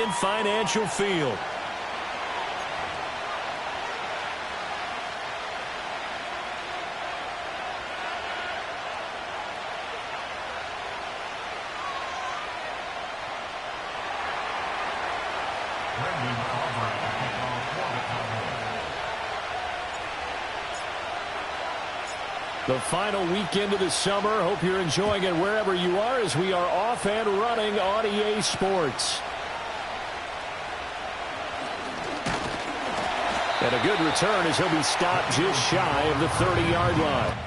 Independent Financial Field. The final weekend of the summer. Hope you're enjoying it wherever you are as we are off and running on EA Sports. And a good return as he'll be stopped just shy of the 30-yard line.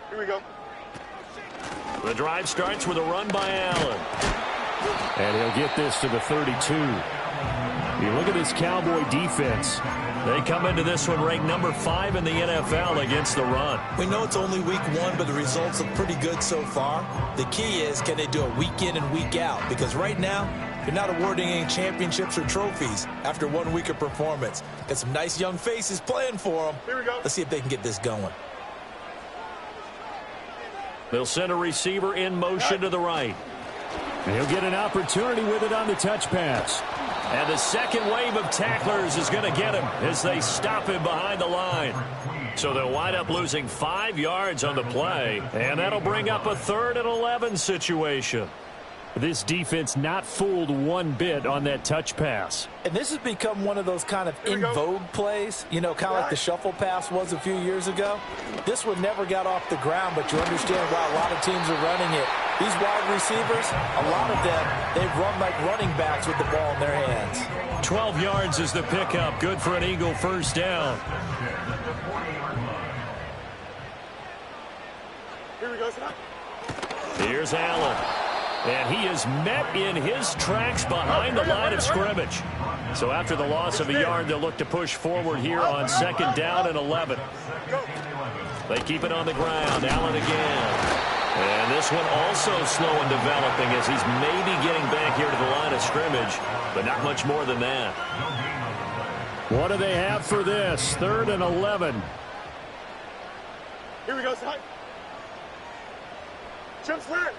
Here we go. The drive starts with a run by Allen. And he'll get this to the 32. You look at this Cowboy defense. They come into this one ranked number 5 in the NFL against the run. We know it's only week 1, but the results look pretty good so far. The key is, can they do it week in and week out? Because right now, you're not awarding any championships or trophies after 1 week of performance. Got some nice young faces playing for them. Here we go. Let's see if they can get this going. They'll send a receiver in motion to the right. And he'll get an opportunity with it on the touch pass. And the second wave of tacklers is going to get him as they stop him behind the line. So they'll wind up losing 5 yards on the play. And that'll bring up a 3rd and 11 situation. This defense not fooled one bit on that touch pass. And this has become one of those kind of in vogue plays, you know, kind of like the shuffle pass was a few years ago. This one never got off the ground, but you understand why a lot of teams are running it. These wide receivers, a lot of them, they've run like running backs with the ball in their hands. 12 yards is the pickup. Good for an Eagle first down. Here we go, Here's Allen. And he is met in his tracks behind the line of scrimmage. So after the loss of a yard, they'll look to push forward here on 2nd down and 11. They keep it on the ground. Allen again. And this one also slow in developing as he's maybe getting back here to the line of scrimmage, but not much more than that. What do they have for this? 3rd and 11. Here we go, son. Chip square.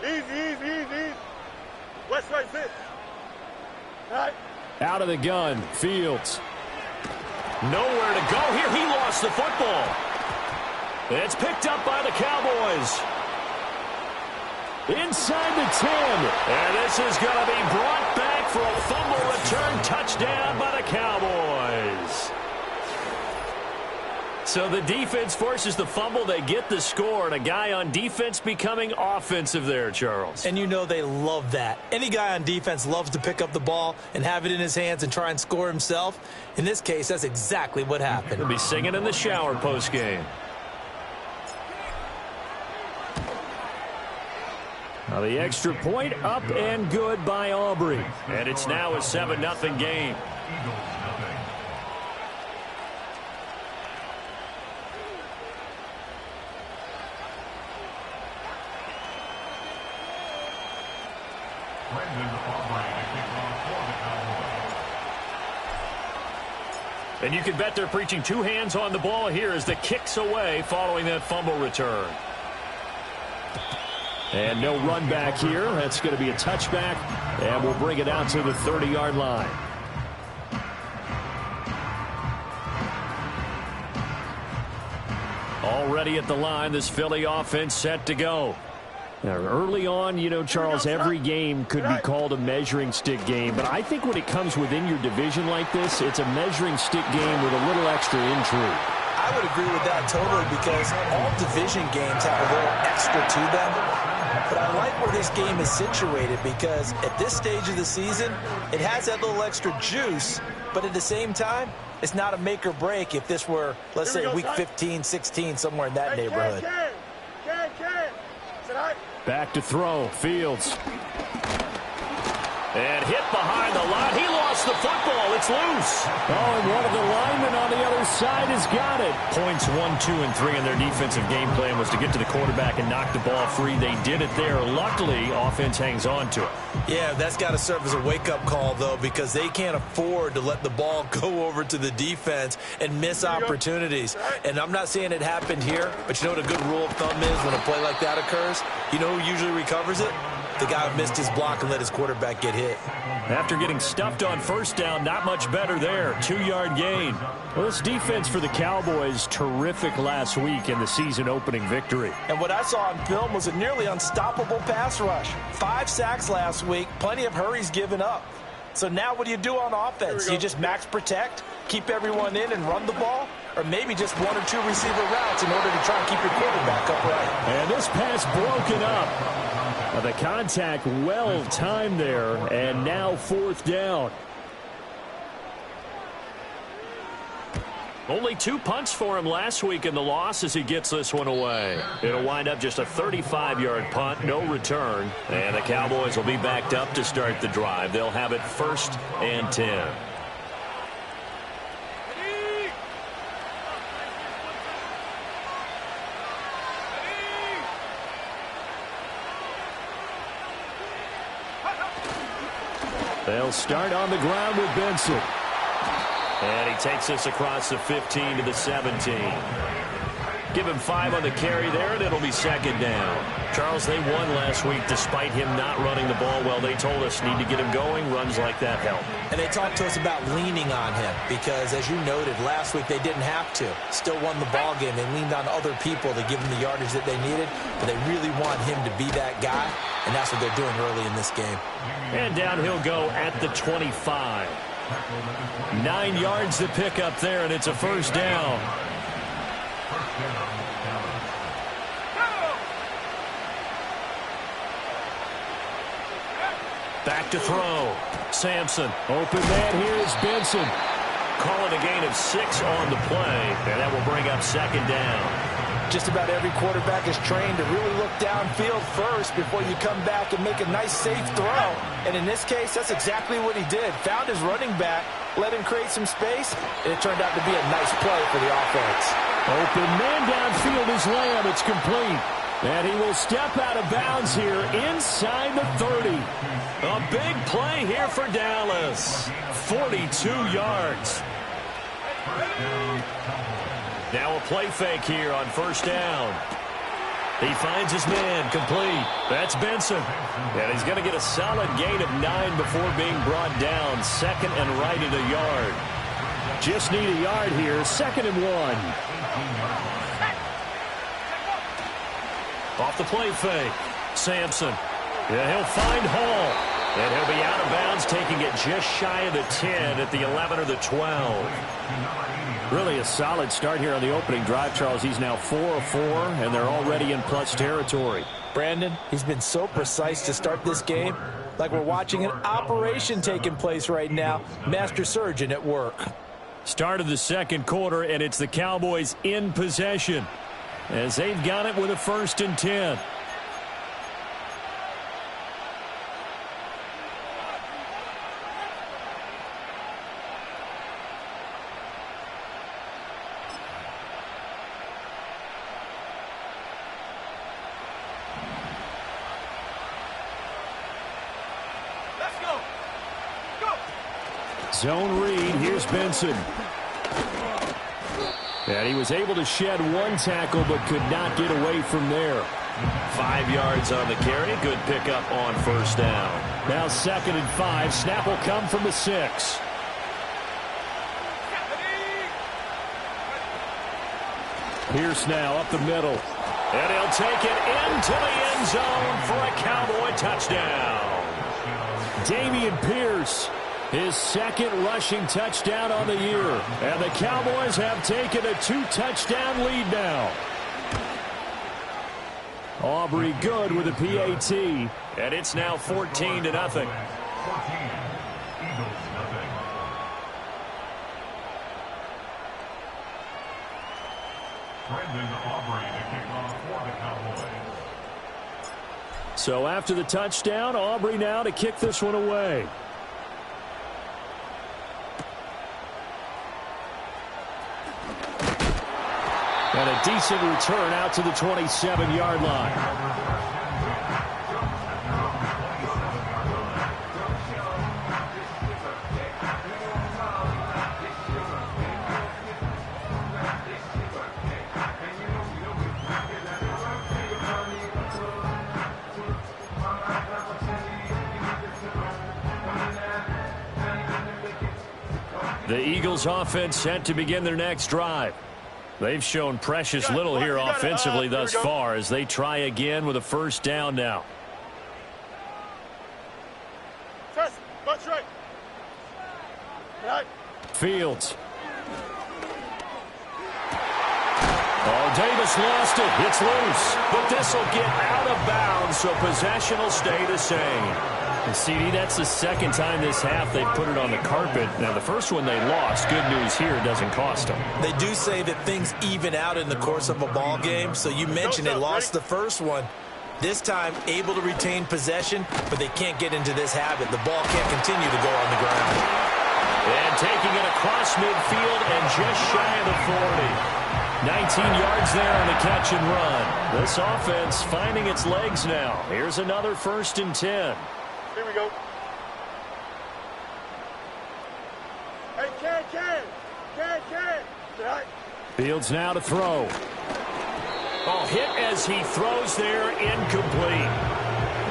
Easy. West right, sit. All right. Out of the gun, Fields. Nowhere to go here. He lost the football. It's picked up by the Cowboys. Inside the 10. And this is going to be brought back for a fumble return touchdown by the Cowboys. So the defense forces the fumble. They get the score, and a guy on defense becoming offensive there, Charles. And you know they love that. Any guy on defense loves to pick up the ball and have it in his hands and try and score himself. In this case, that's exactly what happened. He'll be singing in the shower postgame. Now the extra point up and good by Aubrey. And it's now a 7-0 game. And you can bet they're preaching two hands on the ball here as the kick's away following that fumble return. And no run back here. That's going to be a touchback, and we'll bring it out to the 30-yard line. Already at the line, this Philly offense set to go. Now, early on, you know, Charles, every game could be called a measuring stick game. But I think when it comes within your division like this, it's a measuring stick game with a little extra intrigue. I would agree with that totally because all division games have a little extra to them. But I like where this game is situated because at this stage of the season, it has that little extra juice. But at the same time, it's not a make or break if this were, let's say, week 15, 16, somewhere in that neighborhood. Back to throw, Fields. And hit behind the line. He lost the football. It's loose. Oh, and one of the linemen on the other side has got it. Points 1, 2, and 3 in their defensive game plan was to get to the quarterback and knock the ball free. They did it there. Luckily, offense hangs on to it. Yeah, that's got to serve as a wake-up call, though, because they can't afford to let the ball go over to the defense and miss opportunities. And I'm not saying it happened here, but you know what a good rule of thumb is when a play like that occurs? You know who usually recovers it? The guy who missed his block and let his quarterback get hit. After getting stuffed on first down, not much better there. 2-yard gain. Well, this defense for the Cowboys, terrific last week in the season-opening victory. And what I saw on film was a nearly unstoppable pass rush. 5 sacks last week, plenty of hurries given up. So now what do you do on offense? You just max protect, keep everyone in and run the ball? Or maybe just 1 or 2 receiver routes in order to try and keep your quarterback upright. And this pass broken up. The contact well-timed there, and now 4th down. Only 2 punts for him last week in the loss as he gets this one away. It'll wind up just a 35-yard punt, no return. And the Cowboys will be backed up to start the drive. They'll have it 1st and 10. They'll start on the ground with Benson. And he takes this across the 15 to the 17. Give him 5 on the carry there, and it'll be 2nd down. Charles, they won last week despite him not running the ball well. They told us need to get him going. Runs like that help. And they talked to us about leaning on him because, as you noted, last week they didn't have to. Still won the ball game. They leaned on other people to give them the yardage that they needed, but they really want him to be that guy, and that's what they're doing early in this game. And down he'll go at the 25. 9 yards to pick up there, and it's a 1st down. Back to throw. Sampson. Open man here is Benson. Calling a gain of 6 on the play, and that will bring up 2nd down. Just about every quarterback is trained to really look downfield first before you come back and make a nice, safe throw. And in this case, that's exactly what he did. Found his running back, let him create some space, and it turned out to be a nice play for the offense. Open man downfield is Lamb. It's complete. And he will step out of bounds here inside the 30. A big play here for Dallas. 42 yards. Now a play fake here on 1st down. He finds his man, complete. That's Benson. And he's going to get a solid gain of 9 before being brought down. 2nd and right at a yard. Just need a yard here. 2nd and 1. Off the play fake. Sampson. Yeah, he'll find Hall. And he'll be out of bounds, taking it just shy of the 10 at the 11 or the 12. Really a solid start here on the opening drive, Charles. He's now 4 of 4, and they're already in plus territory. Brandon, he's been so precise to start this game, like we're watching an operation taking place right now. Master surgeon at work. Start of the second quarter, and it's the Cowboys in possession as they've got it with a 1st and 10. Zone read. Here's Benson. And he was able to shed one tackle but could not get away from there. 5 yards on the carry. Good pickup on 1st down. Now 2nd and 5. Snap will come from the 6. Pierce now up the middle. And he'll take it into the end zone for a Cowboy touchdown. Dameon Pierce, his 2nd rushing touchdown on the year. And the Cowboys have taken a 2-touchdown lead now. Aubrey good with a PAT. And it's now 14-0. So after the touchdown, Aubrey now to kick this one away. And a decent return out to the 27-yard line. The Eagles offense set to begin their next drive. They've shown precious little here offensively thus far as they try again with a 1st down now. Fields. Oh, Davis lost it. It's loose. But this will get out of bounds, so possession will stay the same. And CD, that's the 2nd time this half they've put it on the carpet. Now, the first one they lost. Good news here, it doesn't cost them. They do say that things even out in the course of a ball game. So you mentioned they lost the first one. This time, able to retain possession, but they can't get into this habit. The ball can't continue to go on the ground. And taking it across midfield and just shy of the 40. 19 yards there on the catch and run. This offense finding its legs now. Here's another 1st and 10. Here we go. Hey, Ken. Right. Fields now to throw. Oh, hit as he throws there, incomplete.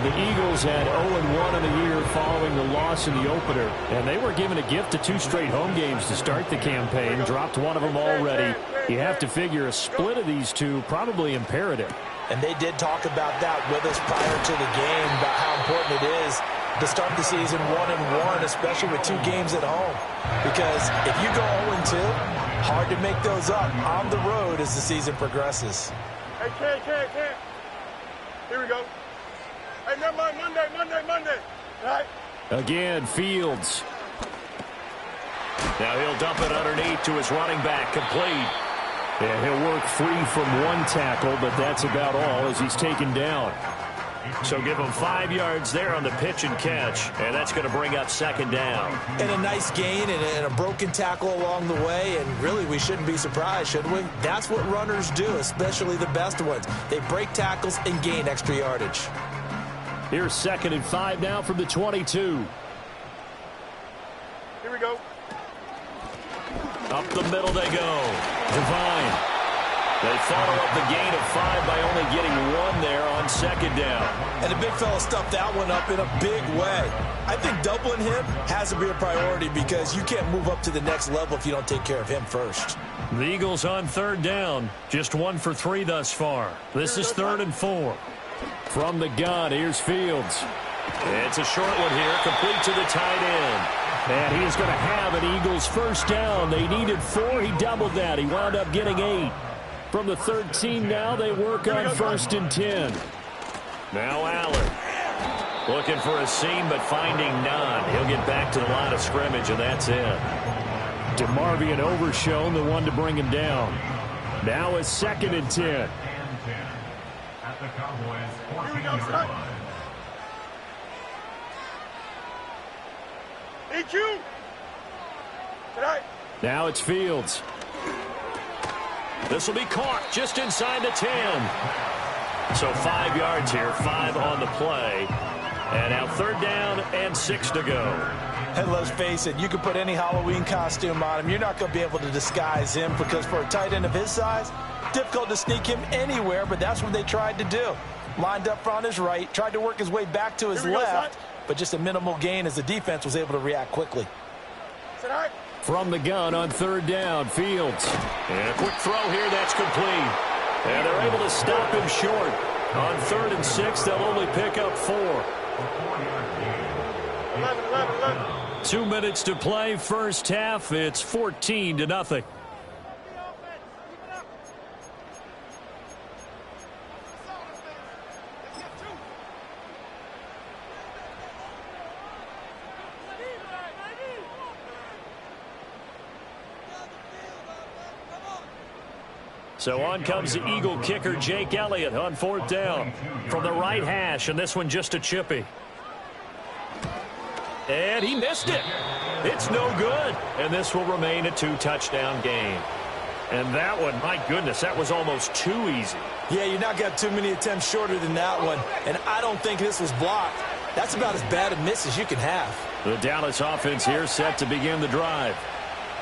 The Eagles had 0-1 in the year following the loss in the opener, and they were given a gift of 2 straight home games to start the campaign. Dropped one of them already. You have to figure a split of these two probably imperative. And they did talk about that with us prior to the game, about how important it is to start the season 1-1, especially with 2 games at home. Because if you go 0-2, hard to make those up on the road as the season progresses. Hey, Ken. Here we go. Hey, never mind, Monday. Right? Again, Fields. Now he'll dump it underneath to his running back, complete. And he'll work free from one tackle, but that's about all as he's taken down. So give him 5 yards there on the pitch and catch, and that's going to bring up 2nd down. And a nice gain and a broken tackle along the way, and really we shouldn't be surprised, should we? That's what runners do, especially the best ones. They break tackles and gain extra yardage. Here's 2nd and 5 now from the 22. Here we go. Up the middle they go. Devine. They follow up the gain of 5 by only getting 1 there on 2nd down. And the big fella stuffed that one up in a big way. I think doubling him has to be a priority because you can't move up to the next level if you don't take care of him first. The Eagles on 3rd down. Just 1 for 3 thus far. This is 3rd and 4. From the gun, here's Fields. It's a short one here, complete to the tight end. And he is going to have an Eagles first down. They needed 4. He doubled that. He wound up getting 8. From the 13 now, they work on 1st and 10. Now Allen. Looking for a seam, but finding none. He'll get back to the line of scrimmage, and that's it. DeMarvion overshown, the one to bring him down. Now it's 2nd and 10. Here we go, son. EQ. Tonight. Now it's Fields. This will be caught just inside the 10. So 5 yards here, 5 on the play. And now 3rd down and 6 to go. And let's face it, you can put any Halloween costume on him. You're not going to be able to disguise him because for a tight end of his size, difficult to sneak him anywhere, but that's what they tried to do. Lined up on his right, tried to work his way back to his left, but just a minimal gain as the defense was able to react quickly. From the gun on 3rd down, Fields. And a quick throw here, that's complete. And they're able to stop him short. On 3rd and 6, they'll only pick up 4. 11. 2 minutes to play, first half. It's 14-0. So on comes the Eagle kicker, Jake Elliott, on 4th down. From the right hash, and this one just a chippy. And he missed it. It's no good. And this will remain a 2-touchdown game. And that one, my goodness, that was almost too easy. Yeah, you're not got too many attempts shorter than that one. And I don't think this was blocked. That's about as bad a miss as you can have. The Dallas offense here set to begin the drive.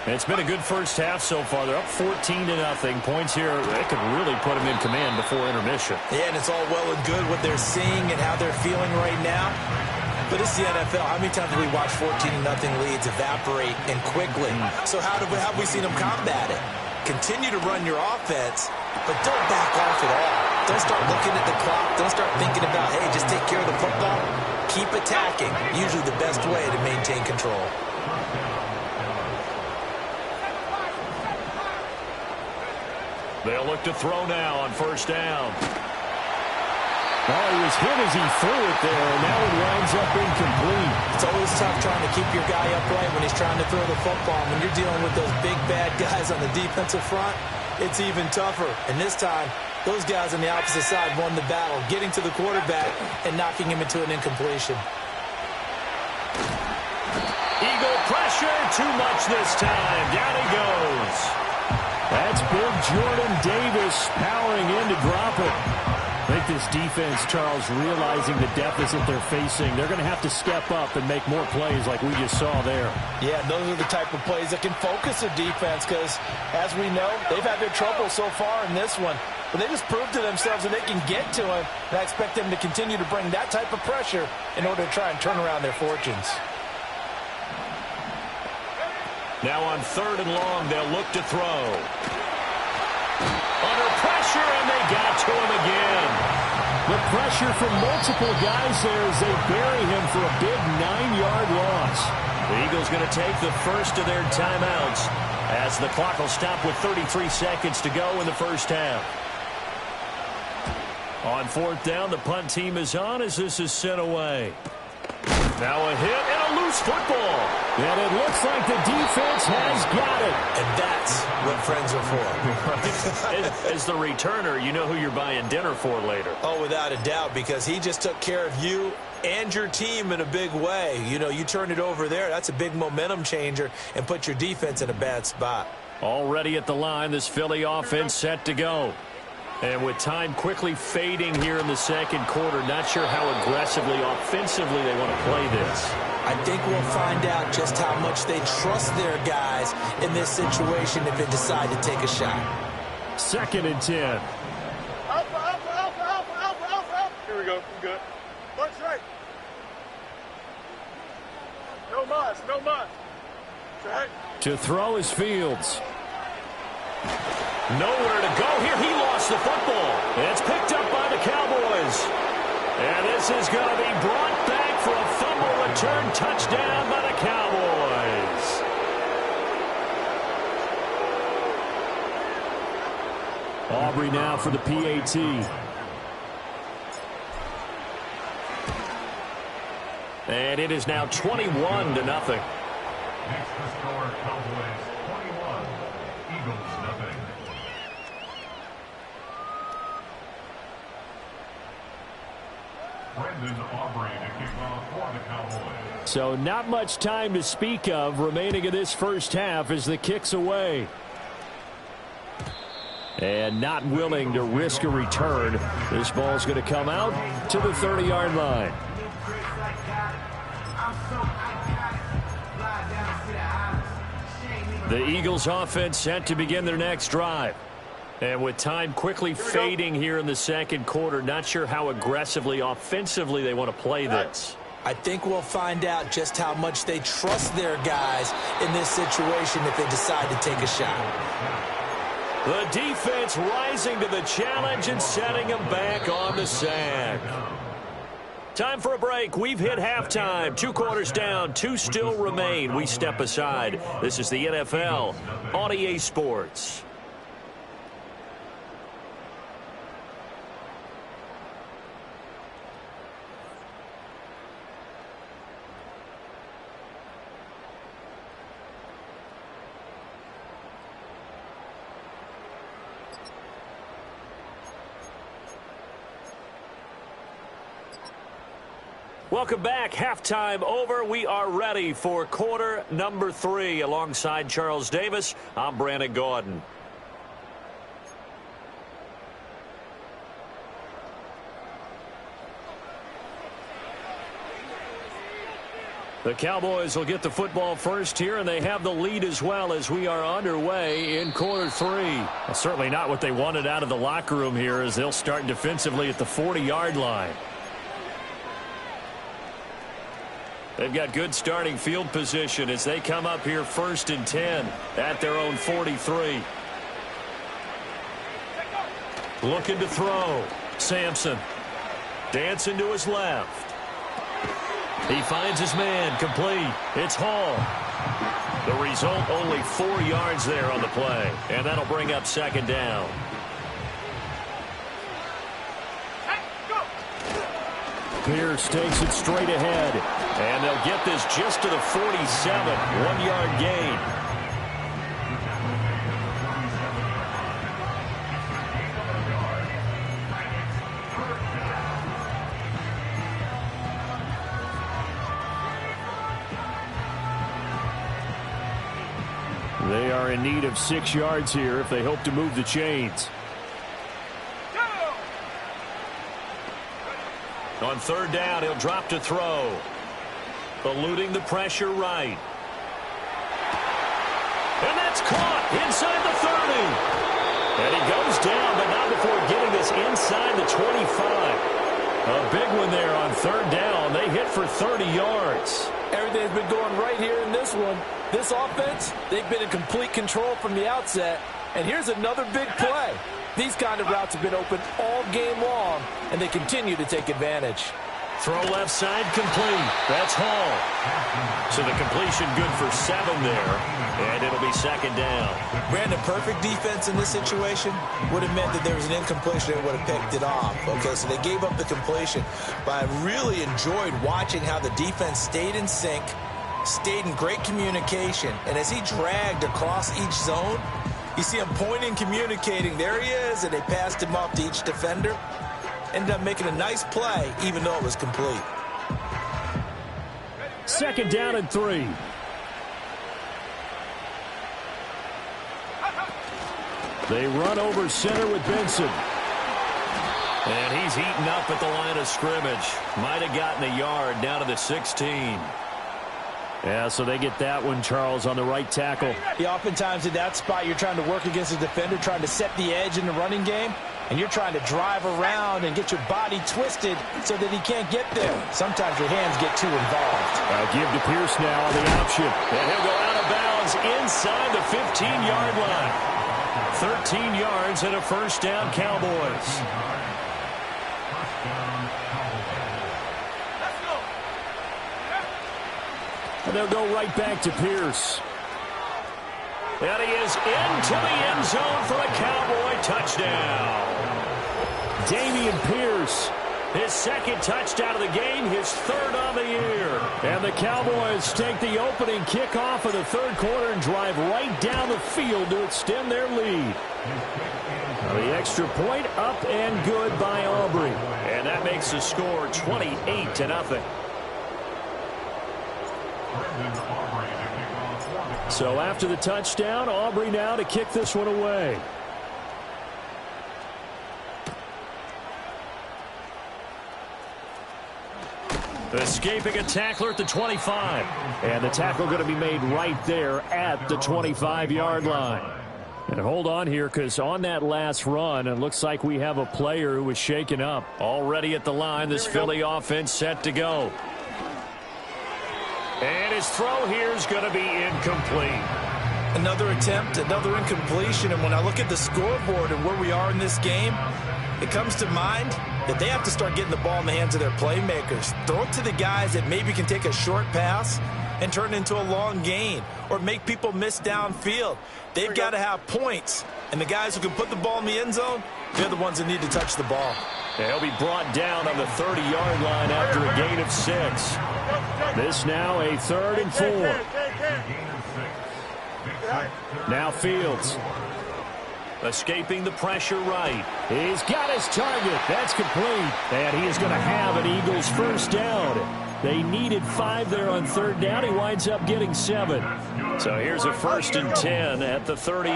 It's been a good first half so far. They're up 14-0. Points here, they could really put them in command before intermission. Yeah, and it's all well and good what they're seeing and how they're feeling right now. But it's the NFL. How many times have we watched 14-0 leads evaporate and quickly? So how have we seen them combat it? Continue to run your offense, but don't back off at all. Don't start looking at the clock. Don't start thinking about, hey, just take care of the football. Keep attacking. Usually the best way to maintain control. They'll look to throw now on 1st down. Oh, he was hit as he threw it there, and now it winds up incomplete. It's always tough trying to keep your guy upright when he's trying to throw the football. When you're dealing with those big, bad guys on the defensive front, it's even tougher. And this time, those guys on the opposite side won the battle, getting to the quarterback and knocking him into an incompletion. Eagle pressure, too much this time. Down he goes. That's big Jordan Davis powering in to drop it. I think this defense, Charles, realizing the deficit they're facing, they're going to have to step up and make more plays like we just saw there. Yeah, those are the type of plays that can focus a defense because, as we know, they've had their trouble so far in this one. But they just proved to themselves that they can get to him, and I expect them to continue to bring that type of pressure in order to try and turn around their fortunes. Now on 3rd and long, they'll look to throw. Under pressure, and they got to him again. The pressure from multiple guys there as they bury him for a big 9-yard loss. The Eagles going to take the first of their timeouts as the clock will stop with 33 seconds to go in the first half. On 4th down, the punt team is on as this is sent away. Now a hit and a loose football. And it looks like the defense has got it. And that's what friends are for. As the returner, you know who you're buying dinner for later. Oh, without a doubt, because he just took care of you and your team in a big way. You know, you turn it over there, that's a big momentum changer and put your defense in a bad spot. Already at the line, this Philly offense set to go. And with time quickly fading here in the second quarter, not sure how aggressively, offensively they want to play this. I think we'll find out just how much they trust their guys in this situation if they decide to take a shot. 2nd and 10. Alpha. Here we go. We good. Punch right. No mas. Right. To throw is Fields. Nowhere to go here. He lost the football. It's picked up by the Cowboys. And this is going to be brought back return touchdown by the Cowboys. Aubrey now for the PAT. And it is now 21-0. Next to score, Cowboys 21, Eagles nothing. Brendan Aubrey to kick off for the Cowboys. So not much time to speak of remaining in this first half as the kick's away. And not willing to risk a return. This ball's going to come out to the 30-yard line. The Eagles offense set to begin their next drive. And with time quickly fading here in the second quarter, not sure how aggressively, offensively they want to play this. I think we'll find out just how much they trust their guys in this situation if they decide to take a shot. The defense rising to the challenge and setting them back on the sack. Time for a break. We've hit halftime. 2 quarters down. 2 still remain. We step aside. This is the NFL on EA Sports. Welcome back. Halftime over. We are ready for quarter number 3. Alongside Charles Davis, I'm Brandon Gaudin. The Cowboys will get the football first here, and they have the lead as well as we are underway in quarter 3. Well, certainly not what they wanted out of the locker room here as they'll start defensively at the 40-yard line. They've got good starting field position as they come up here 1st and 10 at their own 43. Looking to throw. Sampson dancing to his left. He finds his man complete. It's Hall. The result, only 4 yards there on the play, and that'll bring up 2nd down. Pierce takes it straight ahead. And they'll get this just to the 47. 1-yard gain. They are in need of 6 yards here if they hope to move the chains. On 3rd down, he'll drop to throw. Eluding the pressure right. And that's caught inside the 30. And he goes down, but not before getting this inside the 25. A big one there on 3rd down. They hit for 30 yards. Everything's been going right here in this one. This offense, they've been in complete control from the outset. And here's another big play. These kind of routes have been open all game long, and they continue to take advantage. Throw left side complete. That's Hall. So the completion good for 7 there, and it'll be 2nd down. Brandon, perfect defense in this situation would have meant that there was an incompletion and would have picked it off. Okay, so they gave up the completion, but I really enjoyed watching how the defense stayed in sync, stayed in great communication, and as he dragged across each zone, you see him pointing, communicating. There he is, and they passed him off to each defender. Ended up making a nice play, even though it was complete. 2nd down and 3. They run over center with Benson. And he's eaten up at the line of scrimmage. Might have gotten a yard down to the 16. Yeah, so they get that one, Charles, on the right tackle. Yeah, oftentimes in that spot, you're trying to work against a defender, trying to set the edge in the running game, and you're trying to drive around and get your body twisted so that he can't get there. Sometimes your hands get too involved. I'll give to Pierce now on the option. And he'll go out of bounds inside the 15-yard line. 13 yards and a 1st down, Cowboys. And they'll go right back to Pierce. And he is into the end zone for a Cowboy touchdown. Dameon Pierce. His second touchdown of the game, his third on the year. And the Cowboys take the opening kickoff of the third quarter and drive right down the field to extend their lead. The extra point up and good by Aubrey. And that makes the score 28-0. So after the touchdown, Aubrey now to kick this one away. Escaping a tackler at the 25. And the tackle going to be made right there at the 25-yard line. And hold on here, because on that last run, it looks like we have a player who was shaken up. Already at the line, this Philly offense set to go. And his throw here is going to be incomplete. Another attempt, another incompletion. And when I look at the scoreboard and where we are in this game, it comes to mind that they have to start getting the ball in the hands of their playmakers. Throw it to the guys that maybe can take a short pass and turn it into a long gain or make people miss downfield. They've got to have points. And the guys who can put the ball in the end zone, they're the ones that need to touch the ball. He'll be brought down on the 30-yard line after a gain of 6. This now a 3rd and 4. Now Fields. Escaping the pressure right. He's got his target. That's complete. And he is going to have an Eagles first down. They needed 5 there on 3rd down. He winds up getting 7. So here's a 1st and 10 at the 38.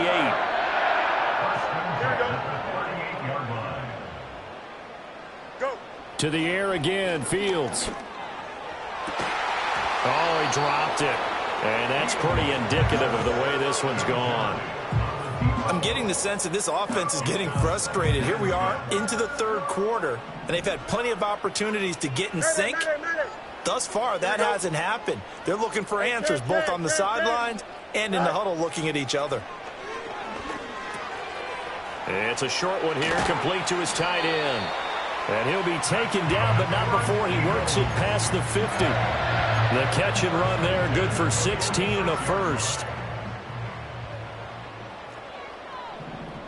Go. To the air again, Fields. Oh, he dropped it. And that's pretty indicative of the way this one's gone. I'm getting the sense that this offense is getting frustrated. Here we are into the 3rd quarter, and they've had plenty of opportunities to get in sync. Thus far, that hasn't happened. They're looking for answers both on the sidelines and in the huddle looking at each other. It's a short one here, complete to his tight end. And he'll be taken down, but not before he works it past the 50. The catch and run there, good for 16 and a first.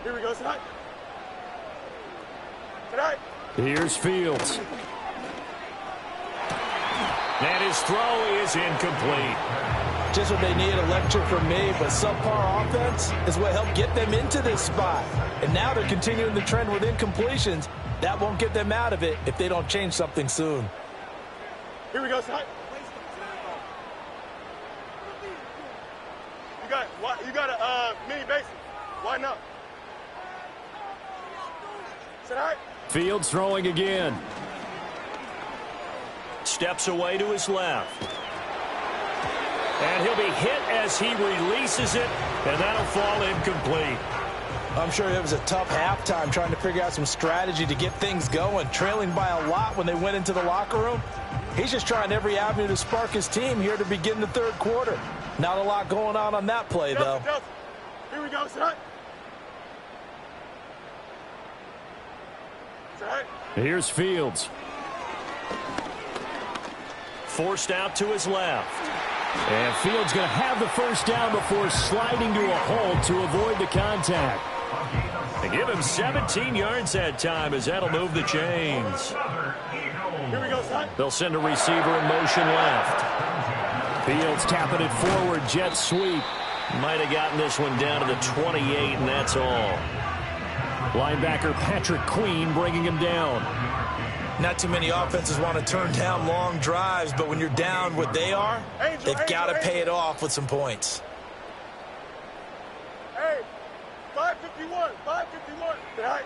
Here we go, tonight. Tonight. Here's Fields. And his throw is incomplete. Just what they need, a lecture from me, but subpar offense is what helped get them into this spot. And now they're continuing the trend with incompletions. That won't get them out of it if they don't change something soon. Here we go, tonight. You got a mini basic. Why not? Tonight. Fields throwing again. Steps away to his left. And he'll be hit as he releases it, and that'll fall incomplete. I'm sure it was a tough halftime trying to figure out some strategy to get things going, trailing by a lot when they went into the locker room. He's just trying every avenue to spark his team here to begin the 3rd quarter. Not a lot going on that play, though. Here we go, tonight. Tonight. Here's Fields. Forced out to his left. And Fields going to have the first down before sliding to a hold to avoid the contact. They give him 17 yards that time as that'll move the chains. Here we go, son. They'll send a receiver in motion left. Fields tapping it forward, jet sweep. Might have gotten this one down to the 28, and that's all. Linebacker Patrick Queen bringing him down. Not too many offenses want to turn down long drives, but when you're down what they are, they've got to pay it off with some points. Hey, 551, 551. Tonight.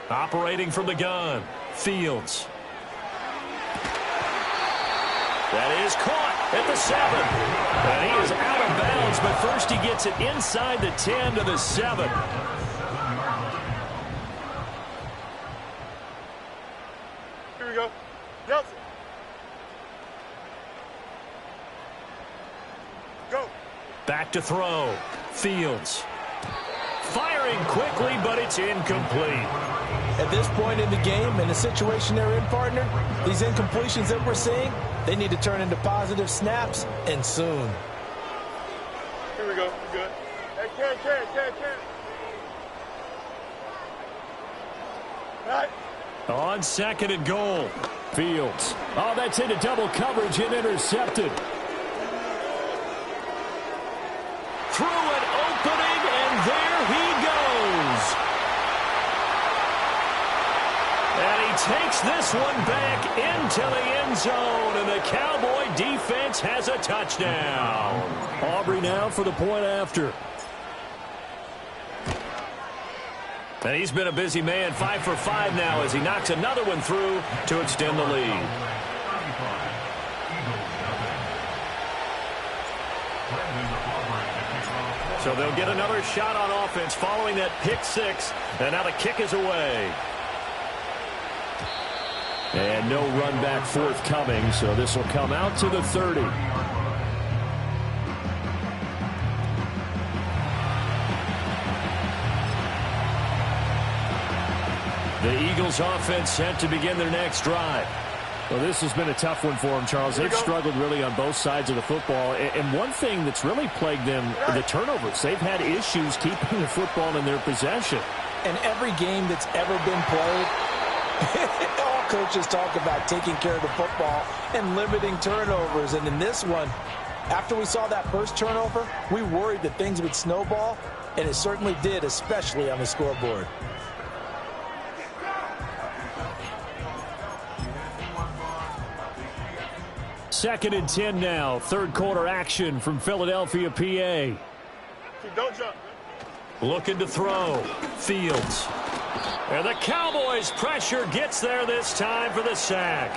Operating from the gun, Fields. That is caught at the 7. And he is out of bounds, but first he gets it inside the 10 to the 7. Here we go. Nelson. Go. Back to throw. Fields. Firing quickly, but it's incomplete. At this point in the game, in the situation they're in, partner, these incompletions that we're seeing, they need to turn into positive snaps, and soon. Here we go. We're good. Hey, Ken. Right. On 2nd and goal. Fields. Oh, that's into double coverage and intercepted. Through an opening, and there he goes. And he takes this one back into the end zone, and the Cowboy defense has a touchdown. Aubrey now for the point after. And he's been a busy man, 5 for 5 now as he knocks another one through to extend the lead. So they'll get another shot on offense following that pick 6, and now the kick is away. And no run back forthcoming, so this will come out to the 30. The Eagles offense set to begin their next drive. Well, this has been a tough one for them, Charles. They've struggled really on both sides of the football. And one thing that's really plagued them, the turnovers. They've had issues keeping the football in their possession. And every game that's ever been played, all coaches talk about taking care of the football and limiting turnovers. And in this one, after we saw that first turnover, we worried that things would snowball, and it certainly did, especially on the scoreboard. Second and 10 now. Third quarter action from Philadelphia, PA. Don't jump. Looking to throw. Fields. And the Cowboys' pressure gets there this time for the sack.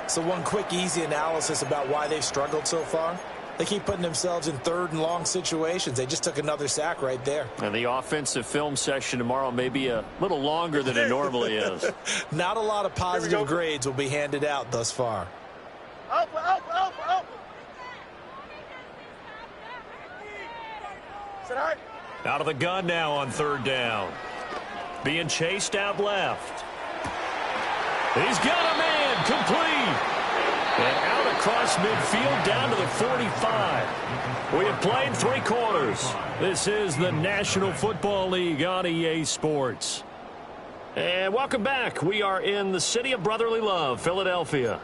So one quick, easy analysis about why they've struggled so far. They keep putting themselves in 3rd and long situations. They just took another sack right there. And the offensive film session tomorrow may be a little longer than it normally is. Not a lot of positive grades will be handed out thus far. Alpha. Sit high. Out of the gun now on 3rd down. Being chased out left. He's got a man complete. And out across midfield down to the 45. We have played 3 quarters. This is the National Football League on EA Sports. And welcome back. We are in the city of brotherly love, Philadelphia.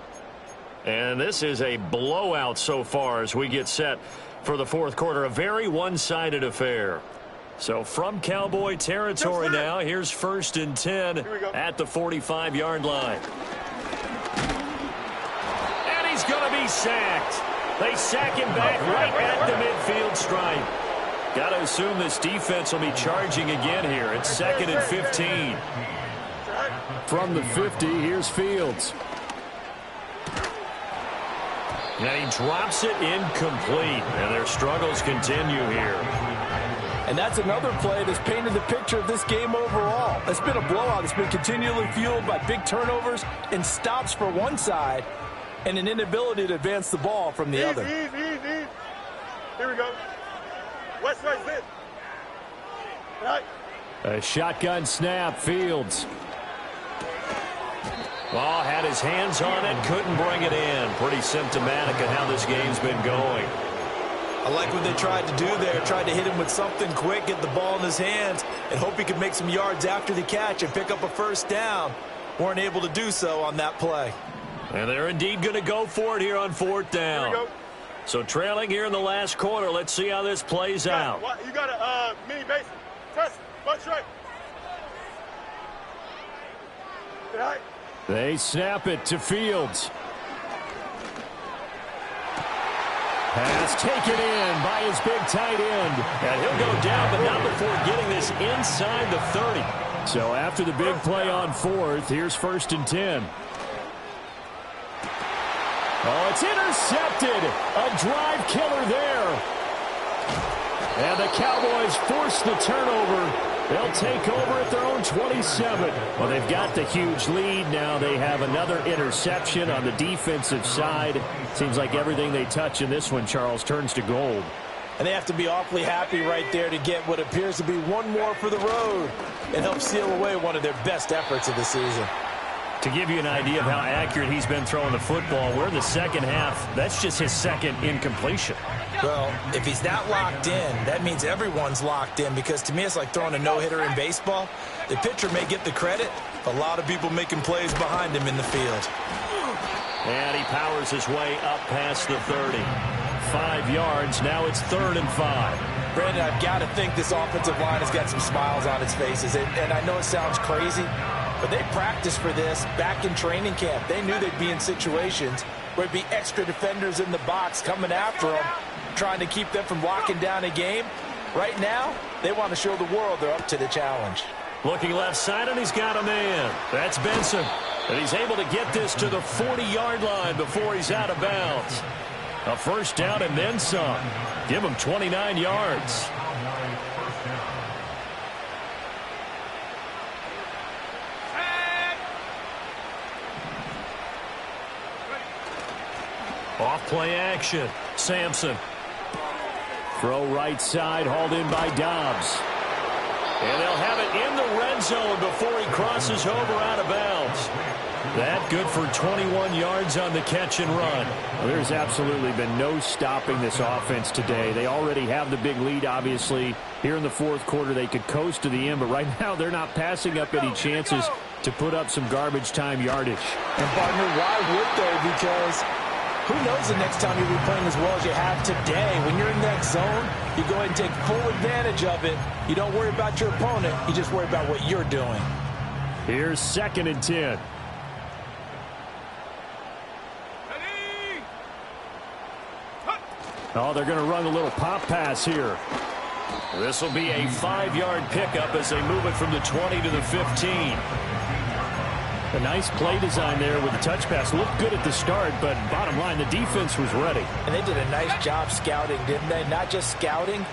And this is a blowout so far as we get set for the 4th quarter. A very one-sided affair. So from Cowboy territory now, here's 1st and 10 at the 45-yard line. And he's going to be sacked. They sack him back right at the midfield stripe. Got to assume this defense will be charging again here. It's 2nd and 15. From the 50, here's Fields. And he drops it incomplete. And their struggles continue here. And that's another play that's painted the picture of this game overall. It's been a blowout. It's been continually fueled by big turnovers and stops for one side and an inability to advance the ball from the other. Easy. Here we go. West side sit. Right. A shotgun snap, Fields. Well, had his hands on it, couldn't bring it in. Pretty symptomatic of how this game's been going. I like what they tried to do there. Tried to hit him with something quick, get the ball in his hands, and hope he could make some yards after the catch and pick up a 1st down. Weren't able to do so on that play. And they're indeed going to go for it here on 4th down. Here we go. So trailing here in the last quarter. Let's see how this plays out. You got a mini basin. Test. Bunch right. Sit high. They snap it to Fields. Pass taken in by his big tight end. And he'll go down, but not before getting this inside the 30. So after the big play on 4th, here's 1st and 10. Oh, it's intercepted. A drive killer there. And the Cowboys force the turnover. They'll take over at their own 27. Well, they've got the huge lead now. They have another interception on the defensive side. Seems like everything they touch in this one, Charles, turns to gold. And they have to be awfully happy right there to get what appears to be one more for the road and help seal away one of their best efforts of the season. To give you an idea of how accurate he's been throwing the football, we're in the second half. That's just his second incompletion. Well, if he's not locked in, that means everyone's locked in, because to me it's like throwing a no-hitter in baseball. The pitcher may get the credit, a lot of people making plays behind him in the field. And he powers his way up past the 30. 5 yards, now it's 3rd and 5. Brandon, I've got to think this offensive line has got some smiles on its faces. And I know it sounds crazy, but they practiced for this back in training camp. They knew they'd be in situations where there'd be extra defenders in the box coming after them, trying to keep them from locking down a game. Right now, they want to show the world they're up to the challenge. Looking left side, and he's got a man. That's Benson. And he's able to get this to the 40-yard line before he's out of bounds. A first down and then some. Give him 29 yards. Off play action. Sampson. Throw right side, hauled in by Dobbs. And they'll have it in the red zone before he crosses over out of bounds. That good for 21 yards on the catch and run. Well, there's absolutely been no stopping this offense today. They already have the big lead, obviously. Here in the fourth quarter, they could coast to the end, but right now they're not passing up any chances to put up some garbage time yardage. And, partner, why would they? Because who knows the next time you'll be playing as well as you have today. When you're in that zone, you go ahead and take full advantage of it. You don't worry about your opponent. You just worry about what you're doing. Here's 2nd and 10. Oh, they're going to run a little pop pass here. This will be a 5-yard pickup as they move it from the 20 to the 15. A nice play design there with the touch pass. Looked good at the start, but bottom line, the defense was ready. And they did a nice job scouting, didn't they? Not just scouting,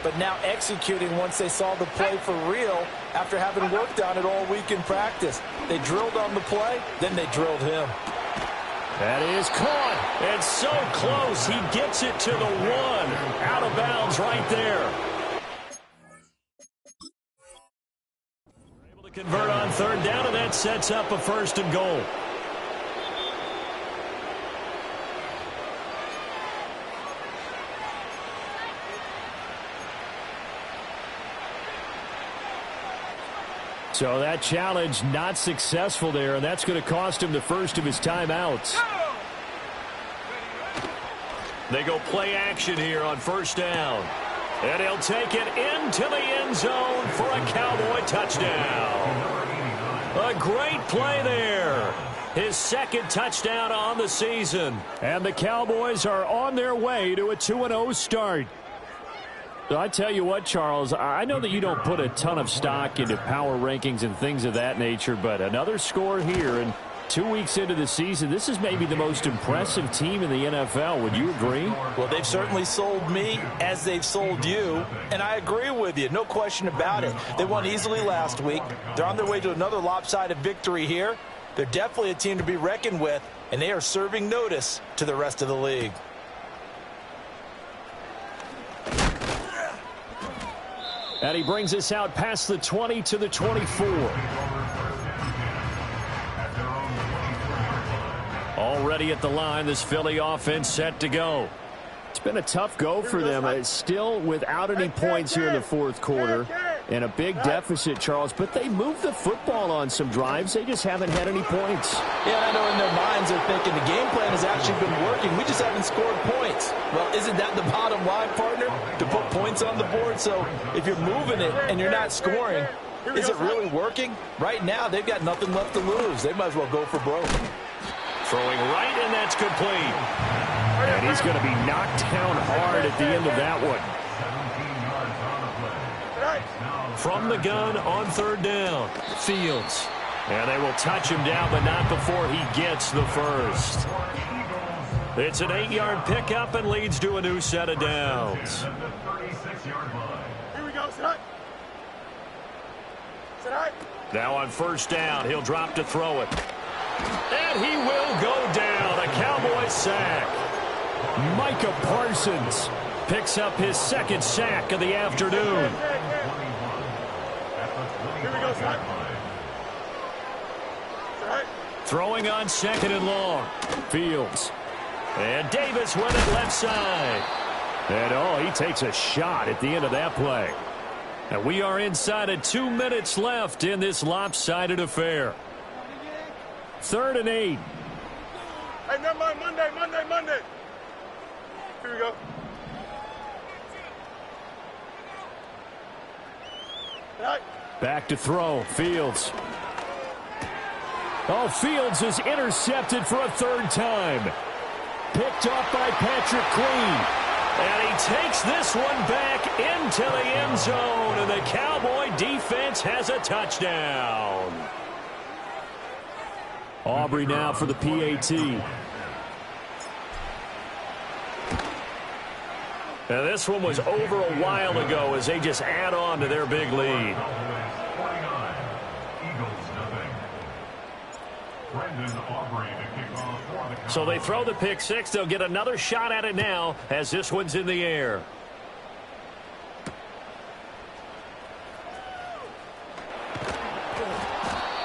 but now executing once they saw the play for real after having worked on it all week in practice. They drilled on the play, then they drilled him. That is caught, and so close. He gets it to the 1. Out of bounds right there. Able to convert on 3rd down, and that sets up a 1st and goal. So that challenge not successful there, and that's going to cost him the first of his timeouts. They go play action here on 1st down. And he'll take it into the end zone for a Cowboy touchdown. A great play there. His 2nd touchdown on the season. And the Cowboys are on their way to a 2-0 start. So I tell you what, Charles, I know that you don't put a ton of stock into power rankings and things of that nature, but another score here, and 2 weeks into the season, this is maybe the most impressive team in the NFL. Would you agree? Well, they've certainly sold me as they've sold you, and I agree with you. No question about it. They won easily last week. They're on their way to another lopsided victory here. They're definitely a team to be reckoned with, and they are serving notice to the rest of the league. And he brings us out past the 20 to the 24. Already at the line, this Philly offense set to go. It's been a tough go for them. It's still without any points here in the fourth quarter. And a big deficit, Charles. But they moved the football on some drives. They just haven't had any points. Yeah, I know in their minds they're thinking the game plan has actually been working. We just haven't scored points. Well, isn't that the bottom line, partner? To put points on the board? So if you're moving it and you're not scoring, is it really working? Right now, they've got nothing left to lose. They might as well go for broke. Throwing right, and that's complete. And he's going to be knocked down hard at the end of that one. From the gun on 3rd down, Fields. And they will touch him down, but not before he gets the first. It's an 8-yard pickup and leads to a new set of downs. Here we go, set. Set. Now on 1st down, he'll drop to throw it. And he will go down. A Cowboy sack. Micah Parsons Picks up his second sack of the afternoon. Here we go, son. Throwing on second and long. Fields. And Davis went it left side. And, he takes a shot at the end of that play. And we are inside of 2 minutes left in this lopsided affair. 3rd and 8. Hey, never mind. Monday. Here we go. Back to throw. Fields. Fields is intercepted for a 3rd time. Picked off by Patrick Queen. And he takes this one back into the end zone. And the Cowboy defense has a touchdown. Aubrey now for the PAT. Now this one was over a while ago as they just add on to their big lead. So they throw the pick six. They'll get another shot at it now as this one's in the air.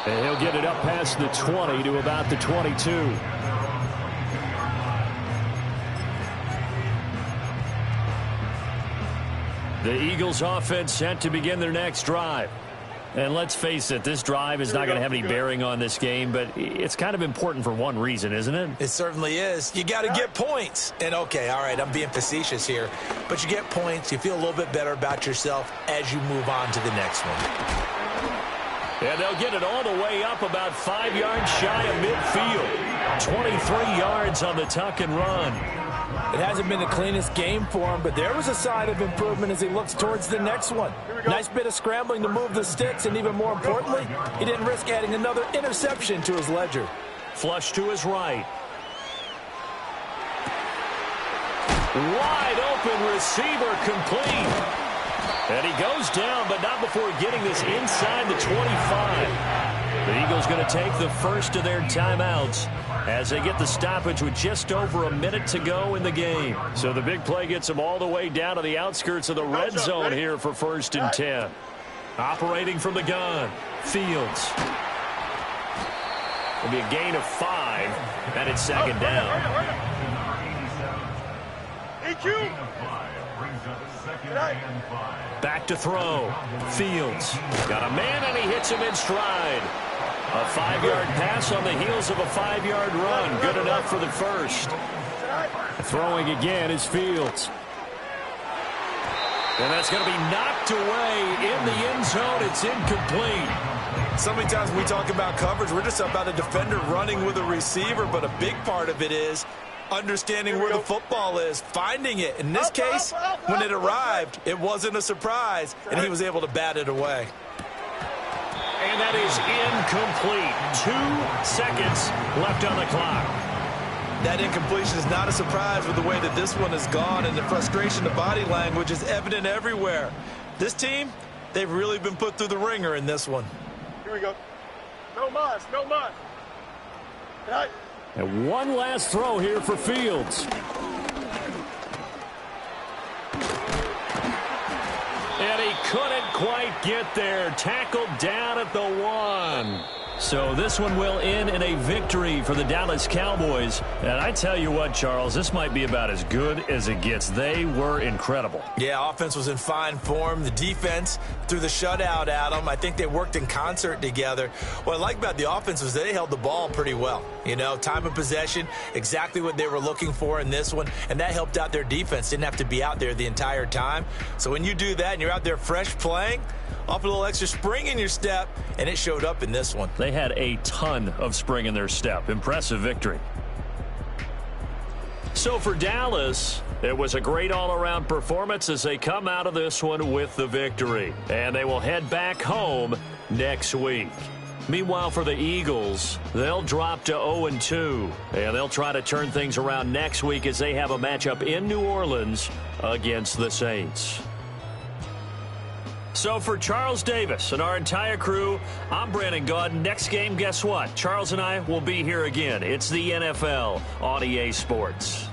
And he'll get it up past the 20 to about the 22. The Eagles offense set to begin their next drive. And let's face it, this drive is not going to have any bearing on this game, but it's kind of important for one reason, isn't it? It certainly is. You got to get points. And, okay, all right, I'm being facetious here. But you get points, you feel a little bit better about yourself as you move on to the next one. And they'll get it all the way up about 5 yards shy of midfield. 23 yards on the tuck and run. It hasn't been the cleanest game for him, but there was a sign of improvement as he looks towards the next one. Nice bit of scrambling to move the sticks, and even more importantly, he didn't risk adding another interception to his ledger. Flush to his right. Wide open receiver complete. And he goes down, but not before getting this inside the 25. The Eagles going to take the first of their timeouts as they get the stoppage with just over a minute to go in the game. So the big play gets them all the way down to the outskirts of the red zone here for 1st and 10. Operating from the gun, Fields. It'll be a gain of 5, and it's 2nd down. EQ. Back to throw. Fields. Got a man, and he hits him in stride. A 5-yard pass on the heels of a 5-yard run. Good enough for the first. Throwing again is Fields. And that's going to be knocked away in the end zone. It's incomplete. So many times when we talk about coverage, we're just about a defender running with a receiver, but a big part of it is understanding where the football is, finding it. In this case, when it arrived, it wasn't a surprise, and he was able to bat it away. And that is incomplete. 2 seconds left on the clock. That incompletion is not a surprise with the way that this one has gone, and the frustration, the body language is evident everywhere. This team, they've really been put through the ringer in this one. Here we go. No mas, no mas. Right. And one last throw here for Fields. And he couldn't quite get there. Tackled down at the 1. So this one will end in a victory for the Dallas Cowboys. And I tell you what, Charles, this might be about as good as it gets. They were incredible. Yeah, offense was in fine form. The defense threw the shutout at them. I think they worked in concert together. What I like about the offense was they held the ball pretty well. You know, time of possession, exactly what they were looking for in this one. And that helped out their defense. Didn't have to be out there the entire time. So when you do that and you're out there fresh playing, off a little extra spring in your step, and it showed up in this one. They had a ton of spring in their step. Impressive victory. So for Dallas, it was a great all-around performance as they come out of this one with the victory. And they will head back home next week. Meanwhile, for the Eagles, they'll drop to 0-2. And they'll try to turn things around next week as they have a matchup in New Orleans against the Saints. So for Charles Davis and our entire crew, I'm Brandon Gaudin. Next game, guess what? Charles and I will be here again. It's the NFL on EA Sports.